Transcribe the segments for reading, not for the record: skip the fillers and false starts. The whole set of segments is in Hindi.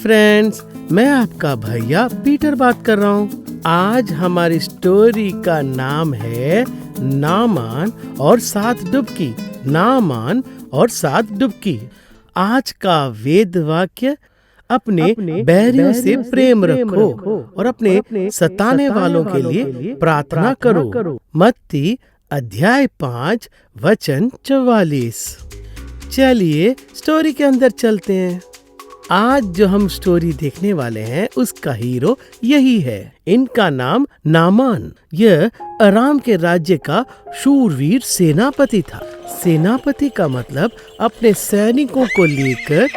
फ्रेंड्स, मैं आपका भैया पीटर बात कर रहा हूँ। आज हमारी स्टोरी का नाम है नामान और 7 डुबकी। नामान और 7 डुबकी। आज का वेद वाक्य, अपने बैरियों से प्रेम रखो और अपने सताने वालों के लिए प्रार्थना करो। मत्ती अध्याय 5 वचन 44। चलिए स्टोरी के अंदर चलते हैं। आज जो हम स्टोरी देखने वाले हैं उसका हीरो यही है। इनका नाम नामान। यह अराम के राज्य का शूरवीर सेनापति था। सेनापति का मतलब अपने सैनिकों को लेकर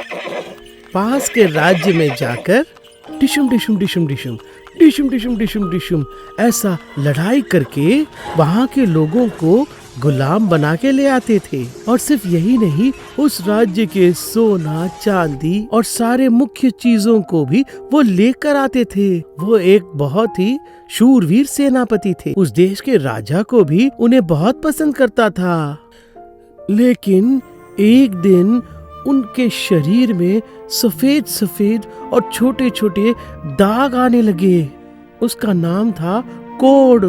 पास के राज्य में जाकर डिशुम डिशुम डिशुम डिशुम डिशुम डिशुम डिशुम डिशुम ऐसा लड़ाई करके वहाँ के लोगों को गुलाम बना के ले आते थे। और सिर्फ यही नहीं, उस राज्य के सोना चांदी और सारे मुख्य चीजों को भी वो लेकर आते थे। वो एक बहुत ही शूरवीर सेनापति थे। उस देश के राजा को भी उन्हें बहुत पसंद करता था। लेकिन एक दिन उनके शरीर में सफेद सफेद और छोटे छोटे दाग आने लगे। उसका नाम था कोढ़।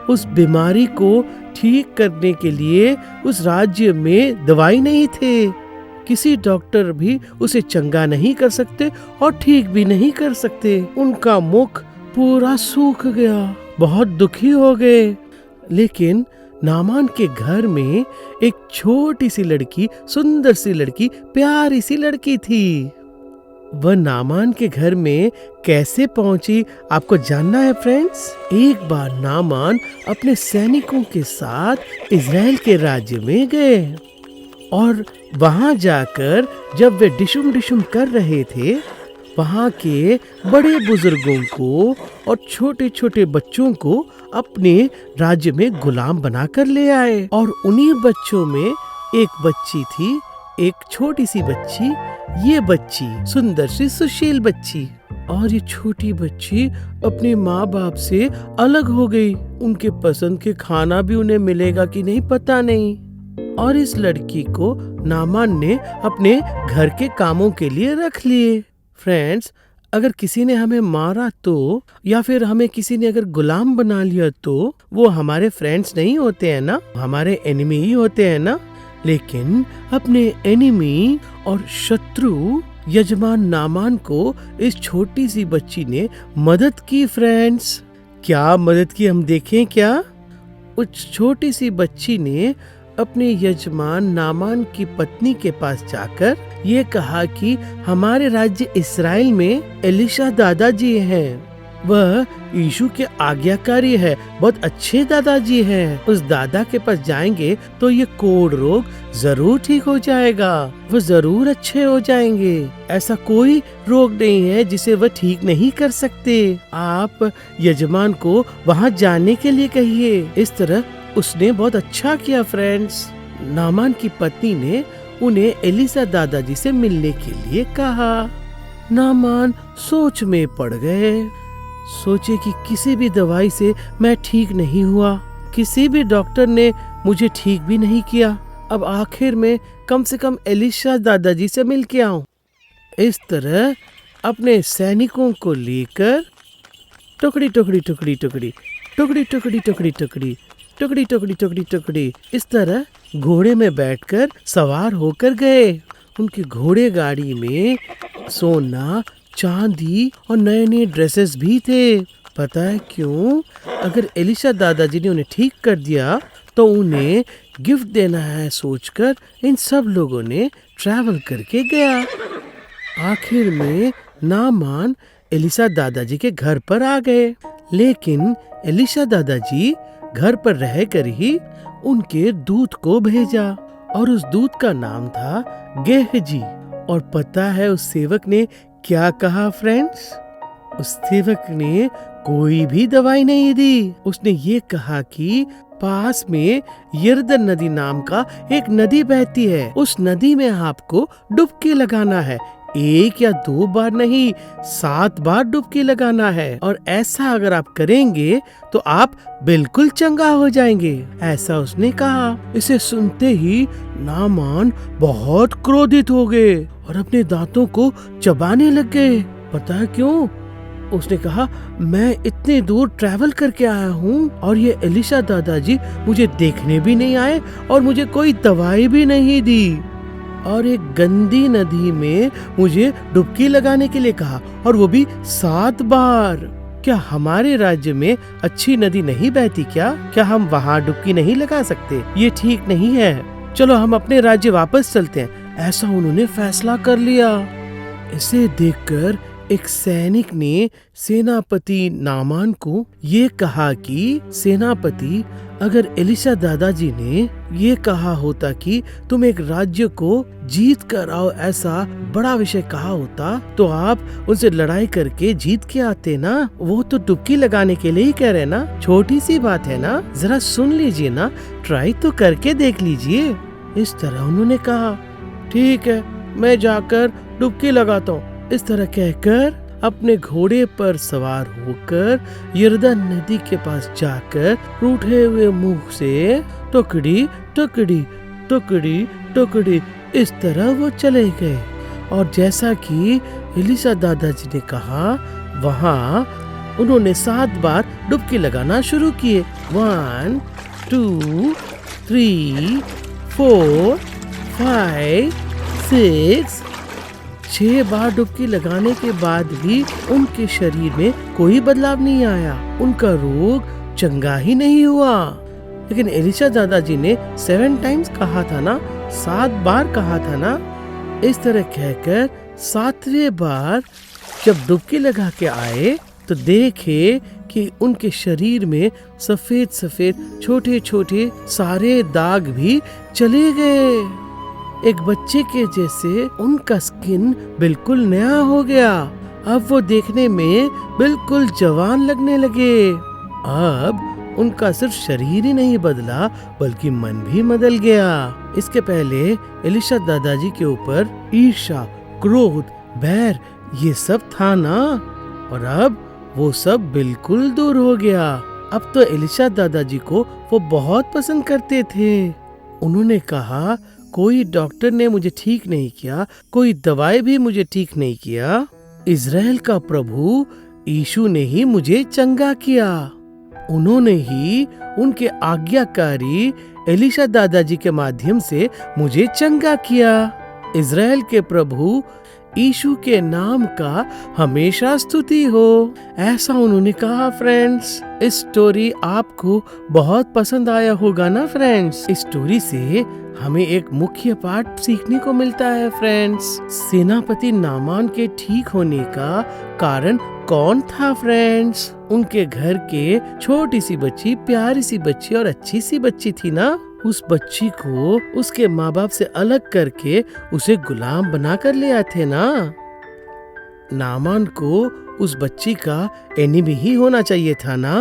उस बीमारी को ठीक करने के लिए उस राज्य में दवाई नहीं थे। किसी डॉक्टर भी उसे चंगा नहीं कर सकते और ठीक भी नहीं कर सकते। उनका मुख पूरा सूख गया, बहुत दुखी हो गए। लेकिन नामान के घर में एक छोटी सी लड़की, सुंदर सी लड़की, प्यारी सी लड़की थी। वह नामान के घर में कैसे पहुंची, आपको जानना है फ्रेंड्स? एक बार नामान अपने सैनिकों के साथ इजराइल के राज्य में गए और वहां जाकर जब वे डिशुम डिशुम कर रहे थे, वहां के बड़े बुजुर्गों को और छोटे छोटे बच्चों को अपने राज्य में गुलाम बनाकर ले आए। और उन्हीं बच्चों में एक बच्ची थी, एक छोटी सी बच्ची। ये बच्ची सुंदर सी सुशील बच्ची, और ये छोटी बच्ची अपने माँ बाप से अलग हो गई। उनके पसंद के खाना भी उन्हें मिलेगा कि नहीं पता नहीं। और इस लड़की को नामान ने अपने घर के कामों के लिए रख लिए। फ्रेंड्स, अगर किसी ने हमें मारा तो, या फिर हमें किसी ने अगर गुलाम बना लिया तो वो हमारे फ्रेंड्स नहीं होते हैं ना, हमारे एनिमी ही होते हैं ना। लेकिन अपने एनिमी और शत्रु यजमान नामान को इस छोटी सी बच्ची ने मदद की। फ्रेंड्स, क्या मदद की हम देखें क्या? उस छोटी सी बच्ची ने अपने यजमान नामान की पत्नी के पास जाकर ये कहा कि हमारे राज्य इस्राएल में एलिशा दादाजी हैं। वह यीशु के आज्ञाकारी है, बहुत अच्छे दादाजी हैं। उस दादा के पास जाएंगे तो ये कोढ़ रोग जरूर ठीक हो जाएगा, वो जरूर अच्छे हो जाएंगे। ऐसा कोई रोग नहीं है जिसे वह ठीक नहीं कर सकते। आप यजमान को वहाँ जाने के लिए कहिए। इस तरह उसने बहुत अच्छा किया। फ्रेंड्स, नामान की पत्नी ने उन्हें एलिशा दादाजी से मिलने के लिए कहा। नामान सोच में पड़ गए। सोचे कि किसी भी दवाई से मैं ठीक नहीं हुआ, किसी भी डॉक्टर ने मुझे ठीक भी नहीं किया। अब आखिर में कम से कम एलिशा दादाजी से मिल के आऊं। इस तरह अपने सैनिकों को लेकर टुकड़ी टुकड़ी टुकड़ी टुकड़ी टुकड़ी टुकड़ी टुकड़ी टुकड़ी टुकड़ी टुकड़ी टुकड़ी टुकड़ी इस तरह घोड़े में बैठकर सवार होकर गए। उनकी घोड़े गाड़ी में सोना चांदी और नए नए ड्रेसेस भी थे। पता है क्यों? अगर एलिशा दादाजी ने उन्हें ठीक कर दिया तो उन्हें गिफ्ट देना है सोचकर इन सब लोगों ने ट्रैवल करके गया। आखिर में नामान एलिशा दादाजी के घर पर आ गए। लेकिन एलिशा दादाजी घर पर रहकर ही उनके दूत को भेजा, और उस दूत का नाम था गेहजी। और पता है उस सेवक ने क्या कहा? फ्रेंड्स, उस सेवक ने कोई भी दवाई नहीं दी। उसने ये कहा कि पास में यरदन नदी नाम का एक नदी बहती है, उस नदी में आपको डुबकी लगाना है। 1 या 2 बार नहीं, 7 बार डुबकी लगाना है। और ऐसा अगर आप करेंगे तो आप बिल्कुल चंगा हो जाएंगे, ऐसा उसने कहा। इसे सुनते ही नामान बहुत क्रोधित हो गए और अपने दांतों को चबाने लग गए। पता है क्यों? उसने कहा, मैं इतने दूर ट्रैवल करके आया हूँ और ये एलिशा दादाजी मुझे देखने भी नहीं आए और मुझे कोई दवाई भी नहीं दी और एक गंदी नदी में मुझे डुबकी लगाने के लिए कहा, और वो भी 7 बार। क्या हमारे राज्य में अच्छी नदी नहीं बहती क्या? क्या हम वहाँ डुबकी नहीं लगा सकते? ये ठीक नहीं है। चलो हम अपने राज्य वापस चलते हैं। ऐसा उन्होंने फैसला कर लिया। इसे देखकर एक सैनिक ने सेनापति नामान को ये कहा कि सेनापति, अगर एलिशा दादाजी ने ये कहा होता कि तुम एक राज्य को जीत कर आओ, ऐसा बड़ा विषय कहा होता, तो आप उनसे लड़ाई करके जीत के आते ना। वो तो डुबकी लगाने के लिए ही कह रहे ना, छोटी सी बात है ना, जरा सुन लीजिए ना, ट्राई तो करके देख लीजिए। इस तरह उन्होंने कहा, ठीक है, मैं जाकर डुबकी लगाता हूँ। इस तरह कहकर अपने घोड़े पर सवार होकर यरदन नदी के पास जाकर रूठे हुए मुंह से टुकड़ी टुकड़ी टुकड़ी टुकड़ी इस तरह वो चले गए। और जैसा कि एलिशा दादाजी ने कहा, वहाँ उन्होंने 7 बार डुबकी लगाना शुरू किए। 1 2 3 4 5 6 6 बार डुबकी लगाने के बाद भी उनके शरीर में कोई बदलाव नहीं आया, उनका रोग चंगा ही नहीं हुआ। लेकिन एलिशा दादाजी ने 7 टाइम्स कहा था ना, 7 बार कहा था ना। इस तरह कहकर 7वें बार जब डुबकी लगा के आए तो देखे कि उनके शरीर में सफेद सफेद छोटे छोटे सारे दाग भी चले गए। एक बच्चे के जैसे उनका स्किन बिल्कुल नया हो गया। अब वो देखने में बिल्कुल जवान लगने लगे। अब उनका सिर्फ शरीर ही नहीं बदला बल्कि मन भी बदल गया। इसके पहले एलिशा दादाजी के ऊपर ईर्ष्या, क्रोध, बैर ये सब था ना, और अब वो सब बिल्कुल दूर हो गया। अब तो एलिशा दादाजी को वो बहुत पसंद करते थे। उन्होंने कहा, कोई डॉक्टर ने मुझे ठीक नहीं किया, कोई दवाई भी मुझे ठीक नहीं किया, इज़राइल का प्रभु यीशु ने ही मुझे चंगा किया। उन्होंने ही उनके आज्ञाकारी एलिशा दादाजी के माध्यम से मुझे चंगा किया। इज़राइल के प्रभु यीशु के नाम का हमेशा स्तुति हो, ऐसा उन्होंने कहा। फ्रेंड्स, इस स्टोरी आपको बहुत पसंद आया होगा ना फ्रेंड्स। इस स्टोरी से हमें एक मुख्य पाठ सीखने को मिलता है फ्रेंड्स। सेनापति नामान के ठीक होने का कारण कौन था फ्रेंड्स? उनके घर के छोटी सी बच्ची, प्यारी सी बच्ची और अच्छी सी बच्ची थी ना। उस बच्ची को उसके माँ बाप से अलग करके उसे गुलाम बना कर ले आए थे ना। नामान को उस बच्ची का एनिमी ही होना चाहिए था ना,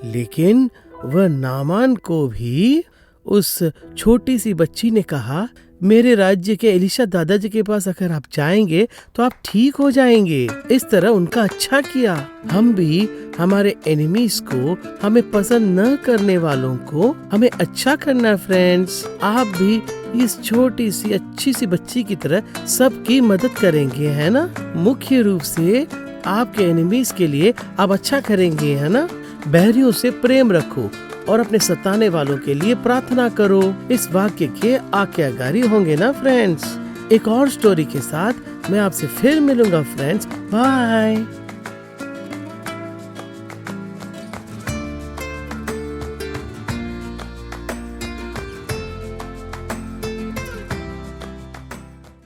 लेकिन वह नामान को भी उस छोटी सी बच्ची ने कहा, मेरे राज्य के एलिशा दादाजी के पास अगर आप जाएंगे तो आप ठीक हो जाएंगे। इस तरह उनका अच्छा किया। हम भी हमारे एनिमीज को, हमें पसंद न करने वालों को हमें अच्छा करना फ्रेंड्स। आप भी इस छोटी सी अच्छी सी बच्ची की तरह सबकी मदद करेंगे, है ना। मुख्य रूप से आपके एनिमीज के लिए आप अच्छा करेंगे, है ना। बैरियों से प्रेम रखो और अपने सताने वालों के लिए प्रार्थना करो। इस वाक्य के आज्ञाकारी होंगे ना फ्रेंड्स। एक और स्टोरी के साथ मैं आपसे फिर मिलूंगा फ्रेंड्स। बाय।